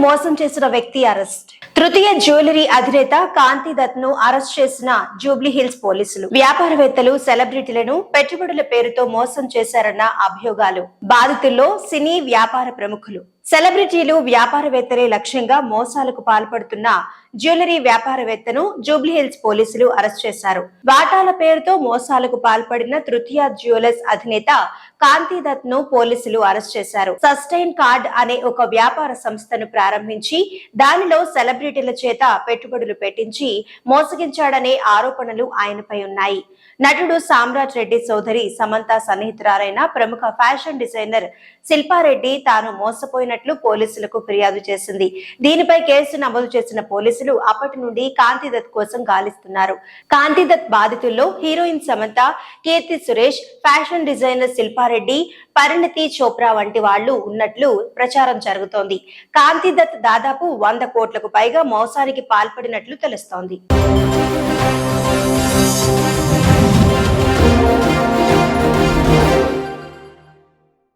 మోసం చేసిన వ్యక్తి అరెస్ట్. తృతీయ జ్యువెలరీ అధినేత కాంతి దత్ ను అరెస్ట్ చేసిన జూబ్లీ హిల్స్ పోలీసులు. వ్యాపారవేత్తలు, సెలబ్రిటీలను పెట్టుబడుల పేరుతో మోసం చేశారన్న అభియోగాలు. బాధితుల్లో సినీ వ్యాపార ప్రముఖులు, సెలబ్రిటీలు, వ్యాపారవేత్తలే లక్ష్యంగా మోసాలకు పాల్పడుతున్న జ్యువెలరీ వ్యాపారవేత్తను జూబ్లీహిల్స్ పోలీసులు అరెస్ట్ చేశారు. వాటాల పేరుతో మోసాలకు పాల్పడిన తృతీయ జ్యువెలర్స్ అధినేత కాంతి దత్ ను పోలీసులు అరెస్ట్ చేశారు. సస్టైన్ కార్డ్ అనే ఒక వ్యాపార సంస్థను ప్రారంభించి దానిలో సెలబ్రిటీల చేత పెట్టుబడులు పెట్టించి మోసగించాడనే ఆరోపణలు ఆయనపై ఉన్నాయి. నటుడు సామ్రాట్ రెడ్డి సోదరి సమంత సన్నిహితురాలైన ప్రముఖ ఫ్యాషన్ డిజైనర్ శిల్పారెడ్డి తాను మోసపోయినట్లు పోలీసులకు ఫిర్యాదు చేసింది. దీనిపై కేసు నమోదు చేసిన పోలీసులు అప్పటి నుండి కాంతి దత్ కోసం గాలిస్తున్నారు. కాంతి Dutt బాధితుల్లో heroine Samantha, Keerthy Suresh, fashion designer Shilpa Reddy, పరిణితి చోప్రా వంటి వాళ్లు ఉన్నట్లు ప్రచారం జరుగుతోంది. కాంతి దత్ దాదాపు 100 కోట్లకు పైగా మోసానికి పాల్పడినట్లు తెలుస్తోంది.